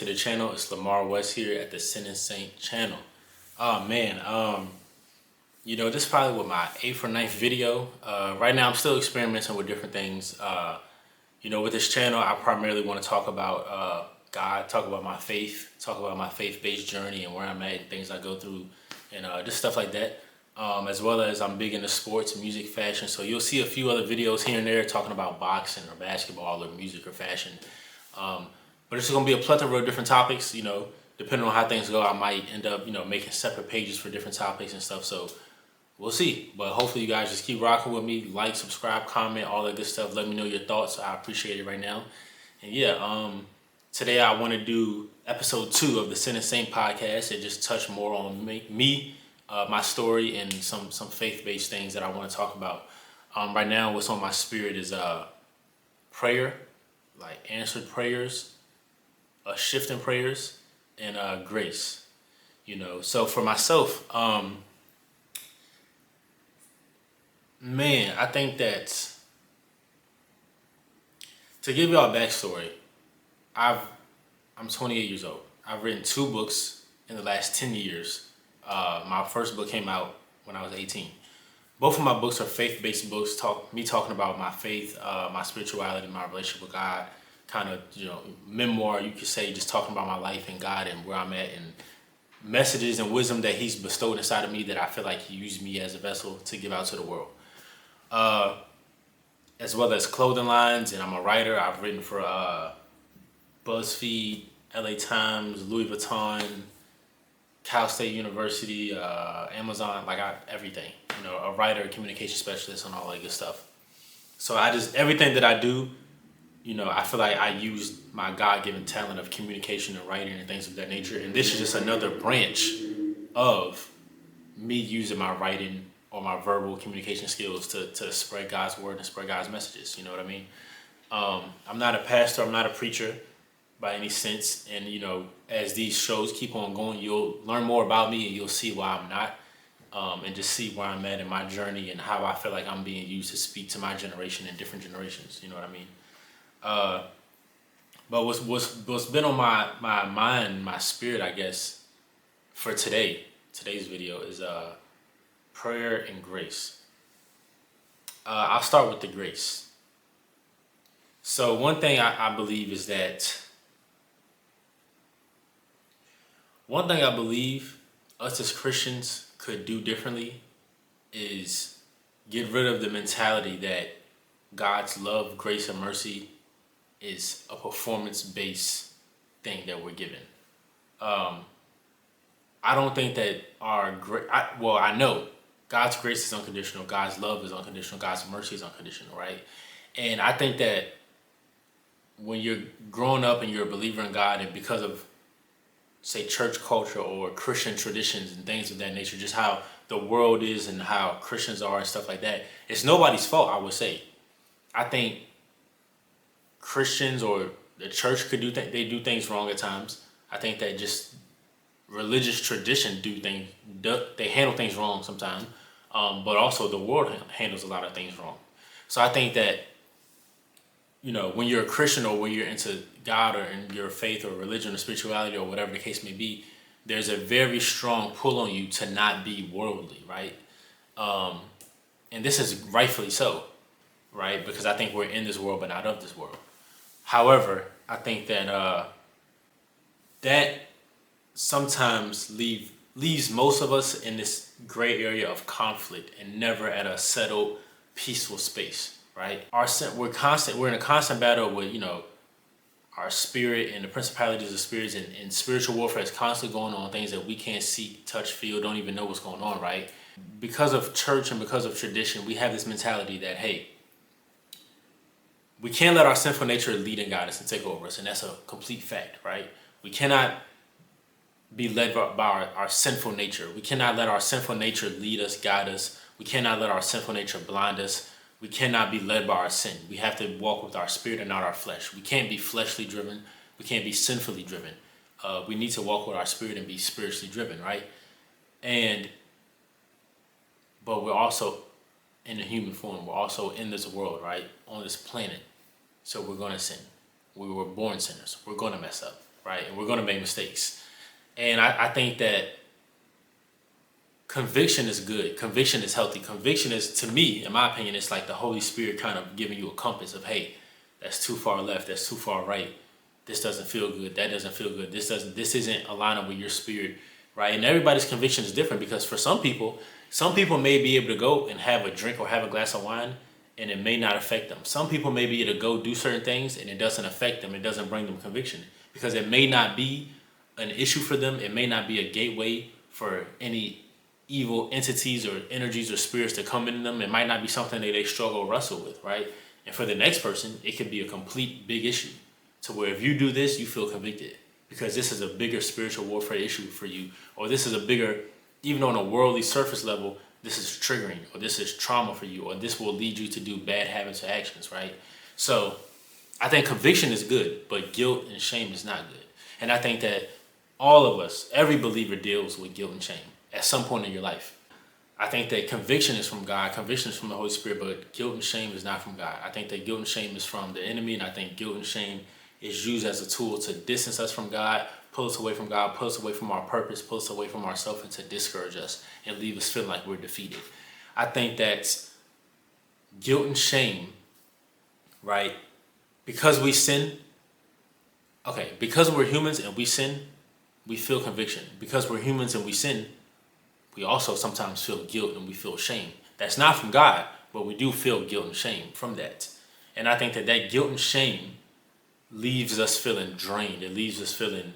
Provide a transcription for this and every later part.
to the channel. It's Lamar West here at the Sin and Saint channel. Oh man, this is probably with my 8th or 9th video. Right now I'm still experimenting with different things. With this channel I primarily want to talk about God, talk about my faith, talk about my faith-based journey and where I'm at and things I go through and just stuff like that. As well as I'm big into sports, music, fashion. So you'll see a few other videos here and there talking about boxing or basketball or music or fashion. But it's going to be a plethora of different topics, depending on how things go. I might end up, making separate pages for different topics and stuff. So we'll see. But hopefully you guys just keep rocking with me. Like, subscribe, comment, all that good stuff. Let me know your thoughts. I appreciate it right now. And yeah, today I want to do episode 2 of the Sin and Saint podcast and just touch more on me, my story, and some faith-based things that I want to talk about. Right now what's on my spirit is prayer, like answered prayers, a shift in prayers, and grace. So for myself, I think that to give y'all a backstory, I'm 28 years old. I've written 2 books in the last 10 years. My first book came out when I was 18. Both of my books are faith-based books, talking about my faith, my spirituality, my relationship with God, kind of, memoir, you could say, just talking about my life and God and where I'm at and messages and wisdom that he's bestowed inside of me that I feel like he used me as a vessel to give out to the world. As well as clothing lines, and I'm a writer. I've written for BuzzFeed, LA Times, Louis Vuitton, Cal State University, Amazon, everything. A writer, a communication specialist, and all that good stuff. So everything that I do, I feel like I use my God-given talent of communication and writing and things of that nature. And this is just another branch of me using my writing or my verbal communication skills to spread God's word and spread God's messages. You know what I mean? I'm not a pastor. I'm not a preacher by any sense. And, as these shows keep on going, you'll learn more about me and you'll see why I'm not. And just see where I'm at in my journey and how I feel like I'm being used to speak to my generation and different generations. You know what I mean? But what's been on my mind, my spirit, I guess, for today's video is prayer and grace. I'll start with the grace. So one thing I believe is that us as Christians could do differently is get rid of the mentality that God's love, grace, and mercy is a performance-based thing that we're given. I don't think that I know God's grace is unconditional, God's love is unconditional, God's mercy is unconditional, right? And I think that when you're growing up and you're a believer in God, and because of, say, church culture or Christian traditions and things of that nature, just how the world is and how Christians are and stuff like that, it's nobody's fault, I would say. I think Christians or the church could do things wrong at times. I think that just religious tradition they handle things wrong sometimes, but also the world handles a lot of things wrong. So I think that when you're a Christian or when you're into God or in your faith or religion or spirituality or whatever the case may be, there's a very strong pull on you to not be worldly, right? And this is rightfully so, right? Because I think we're in this world but not of this world. However, I think that that sometimes leaves most of us in this gray area of conflict and never at a settled, peaceful space, right? We're in a constant battle with, our spirit and the principalities of spirits, and spiritual warfare is constantly going on, things that we can't see, touch, feel, don't even know what's going on, right? Because of church and because of tradition, we have this mentality that, hey, we can't let our sinful nature lead and guide us and take over us, and that's a complete fact, right? We cannot be led by our sinful nature. We cannot let our sinful nature lead us, guide us. We cannot let our sinful nature blind us. We cannot be led by our sin. We have to walk with our spirit and not our flesh. We can't be fleshly driven. We can't be sinfully driven. We need to walk with our spirit and be spiritually driven, right? But we're also in a human form. We're also in this world, right? On this planet. So we're going to sin. We were born sinners. We're going to mess up. right? And we're going to make mistakes. And I think that conviction is good. Conviction is healthy. Conviction is, to me, in my opinion, it's like the Holy Spirit kind of giving you a compass of, hey, that's too far left. That's too far right. This doesn't feel good. That doesn't feel good. This isn't aligning with your spirit, right? And everybody's conviction is different, because for some people may be able to go and have a drink or have a glass of wine and it may not affect them. Some people may be able to go do certain things and it doesn't affect them. It doesn't bring them conviction because it may not be an issue for them. It may not be a gateway for any evil entities or energies or spirits to come in them. It might not be something that they struggle or wrestle with, right? And for the next person, it could be a complete big issue to where if you do this, you feel convicted because this is a bigger spiritual warfare issue for you, or this is a bigger, even on a worldly surface level, this is triggering, or this is trauma for you, or this will lead you to do bad habits or actions, right? So I think conviction is good, but guilt and shame is not good. And I think that all of us, every believer deals with guilt and shame at some point in your life. I think that conviction is from God, conviction is from the Holy Spirit, but guilt and shame is not from God. I think that guilt and shame is from the enemy, and I think guilt and shame is used as a tool to distance us from God, pull us away from God, pull us away from our purpose, pull us away from ourselves, and to discourage us and leave us feeling like we're defeated. I think that guilt and shame, right? Because we sin, because we're humans and we sin, we feel conviction. Because we're humans and we sin, we also sometimes feel guilt and we feel shame. That's not from God, but we do feel guilt and shame from that. And I think that guilt and shame leaves us feeling drained. It leaves us feeling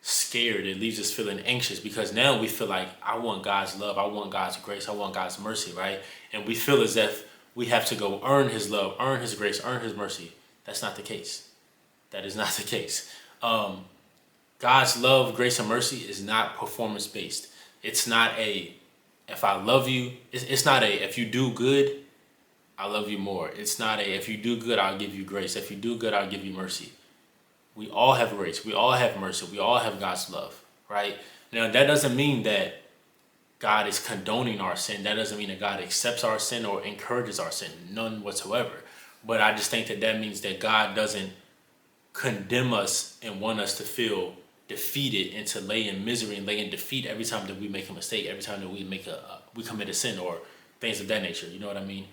scared. It leaves us feeling anxious because now we feel like, I want God's love. I want God's grace. I want God's mercy, right? And we feel as if we have to go earn his love, earn his grace, earn his mercy. That's not the case. That is not the case. God's love, grace, and mercy is not performance-based. It's not if I love you, it's not if you do good, I love you more. It's not if you do good, I'll give you grace. If you do good, I'll give you mercy. We all have grace. We all have mercy. We all have God's love, right? Now, that doesn't mean that God is condoning our sin. That doesn't mean that God accepts our sin or encourages our sin. None whatsoever. But I just think that means that God doesn't condemn us and want us to feel defeated and to lay in misery and lay in defeat every time that we make a mistake, every time that we commit a sin or things of that nature. You know what I mean?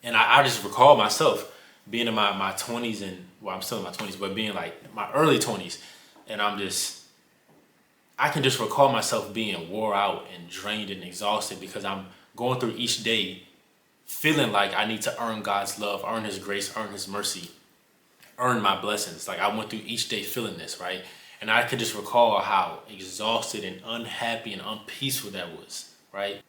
And I just recall myself being in my 20s and, I'm still in my 20s, but being like my early 20s. And I can just recall myself being wore out and drained and exhausted because I'm going through each day feeling like I need to earn God's love, earn his grace, earn his mercy, earn my blessings. Like I went through each day feeling this, right? And I could just recall how exhausted and unhappy and unpeaceful that was, right?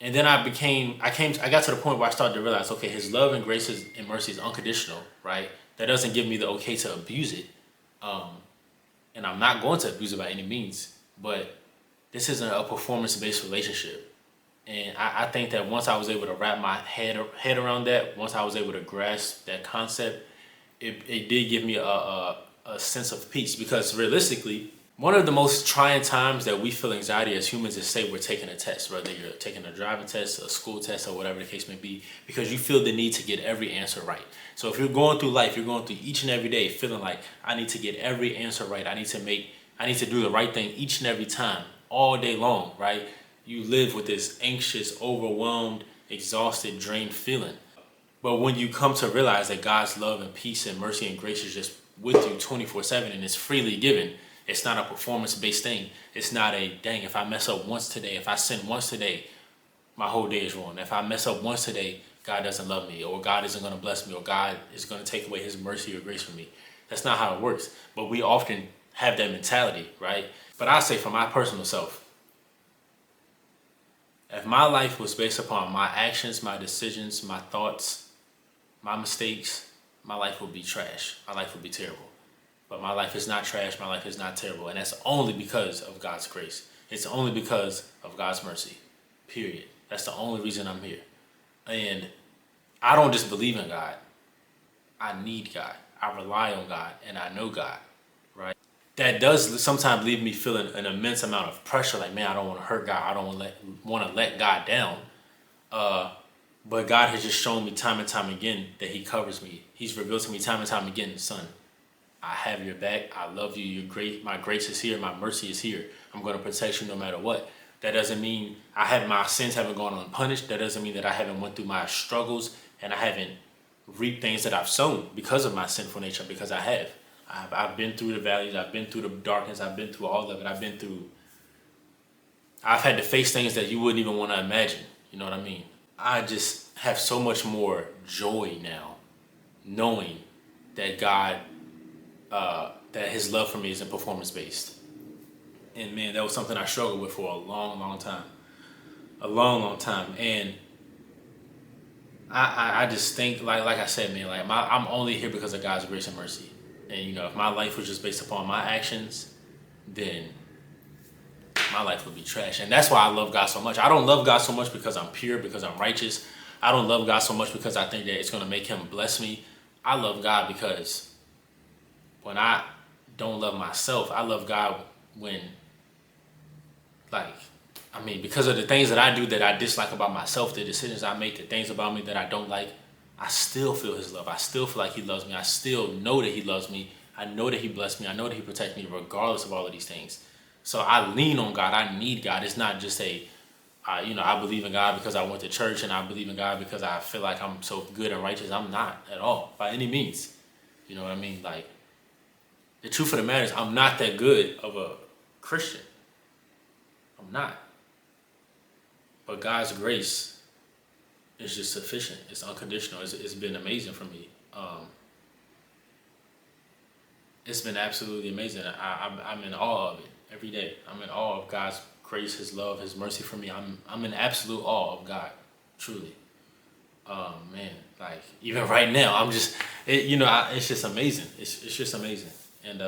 And then I got to the point where I started to realize, okay, his love and grace and mercy is unconditional, right? That doesn't give me the okay to abuse it. And I'm not going to abuse it by any means, but this isn't a performance-based relationship. And I think that once I was able to wrap my head around that, once I was able to grasp that concept, it did give me a sense of peace, because realistically, one of the most trying times that we feel anxiety as humans is, say we're taking a test, whether you're taking a driving test, a school test, or whatever the case may be, because you feel the need to get every answer right. So if you're going through life, you're going through each and every day feeling like, I need to get every answer right. I need to do the right thing each and every time, all day long, right? You live with this anxious, overwhelmed, exhausted, drained feeling. But when you come to realize that God's love and peace and mercy and grace is just with you 24/7 and it's freely given, it's not a performance-based thing. It's not dang, if I mess up once today, if I sin once today, my whole day is ruined. If I mess up once today, God doesn't love me, or God isn't going to bless me, or God is going to take away his mercy or grace from me. That's not how it works. But we often have that mentality, right? But I say for my personal self, if my life was based upon my actions, my decisions, my thoughts, my mistakes, my life would be trash. My life would be terrible. But my life is not trash. My life is not terrible. And that's only because of God's grace. It's only because of God's mercy. Period. That's the only reason I'm here. And I don't just believe in God. I need God. I rely on God. And I know God. Right? That does sometimes leave me feeling an immense amount of pressure. Like, man, I don't want to hurt God. I don't want to let God down. But God has just shown me time and time again that he covers me. He's revealed to me time and time again, son, I have your back. I love you. You're great. My grace is here. My mercy is here. I'm going to protect you no matter what. That doesn't mean my sins haven't gone unpunished. That doesn't mean that I haven't went through my struggles and I haven't reaped things that I've sown because of my sinful nature, because I have. I've been through the valleys. I've been through the darkness. I've been through all of it. I've had to face things that you wouldn't even want to imagine. You know what I mean? I just have so much more joy now knowing that God, that his love for me isn't performance based. And man, that was something I struggled with for a long, long time. A long, long time. And I just think, like I said, man, like I'm only here because of God's grace and mercy. And you know, if my life was just based upon my actions, then my life would be trash. And that's why I love God so much. I don't love God so much because I'm pure, because I'm righteous. I don't love God so much because I think that it's going to make him bless me. I love God because when I don't love myself, I love God when, because of the things that I do that I dislike about myself, the decisions I make, the things about me that I don't like, I still feel his love. I still feel like he loves me. I still know that he loves me. I know that he blessed me. I know that he protects me regardless of all of these things. So I lean on God. I need God. It's not just I believe in God because I went to church, and I believe in God because I feel like I'm so good and righteous. I'm not at all, by any means. You know what I mean? Like, the truth of the matter is, I'm not that good of a Christian. I'm not. But God's grace is just sufficient. It's unconditional. It's been amazing for me. It's been absolutely amazing. I'm in awe of it every day. I'm in awe of God's grace, his love, his mercy for me. I'm in absolute awe of God, truly. Man, like even right now, I'm just, it's just amazing. It's just amazing. And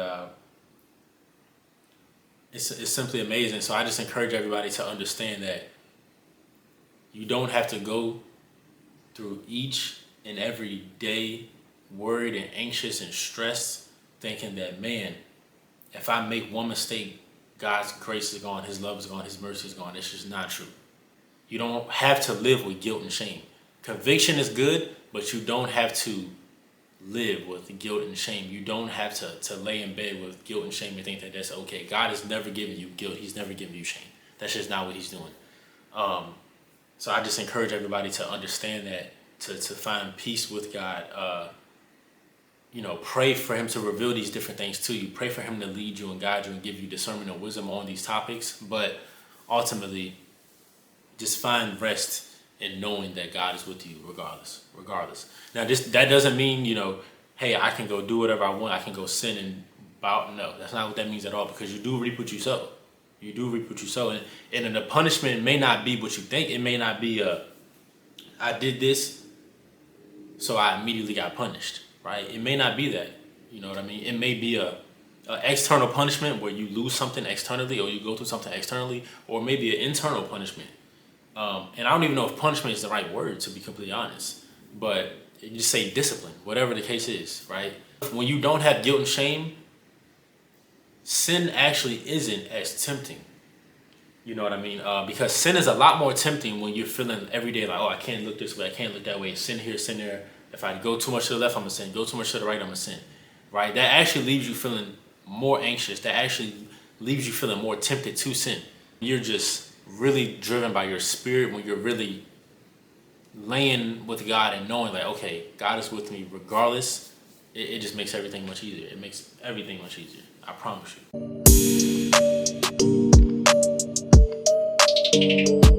it's simply amazing. So I just encourage everybody to understand that you don't have to go through each and every day worried and anxious and stressed, thinking that, man, if I make one mistake, God's grace is gone, his love is gone, his mercy is gone. It's just not true. You don't have to live with guilt and shame. Conviction is good, but you don't have to live with guilt and shame. You don't have to lay in bed with guilt and shame and think that that's okay. God has never given you guilt. He's never given you shame. That's just not what he's doing. So I just encourage everybody to understand that, to find peace with God. Pray for him to reveal these different things to you. Pray for him to lead you and guide you and give you discernment and wisdom on these topics. But ultimately, just find rest in knowing that God is with you regardless. Now, that doesn't mean, hey, I can go do whatever I want. I can go sin and bow. No, that's not what that means at all, because you do reap what you sow. You do reap what you sow. And the punishment may not be what you think. It may not be I did this, so I immediately got punished, right? It may not be that. You know what I mean? It may be a external punishment where you lose something externally, or you go through something externally, or maybe an internal punishment. And I don't even know if punishment is the right word, to be completely honest. But you just say discipline, whatever the case is, right? When you don't have guilt and shame, sin actually isn't as tempting. You know what I mean? Because sin is a lot more tempting when you're feeling every day like, oh, I can't look this way, I can't look that way, sin here, sin there. If I go too much to the left, I'm going to sin. Go too much to the right, I'm going to sin. Right? That actually leaves you feeling more anxious. That actually leaves you feeling more tempted to sin. You're just really driven by your spirit when you're really laying with God and knowing like, okay, God is with me regardless. It just makes everything much easier. It makes everything much easier. I promise you.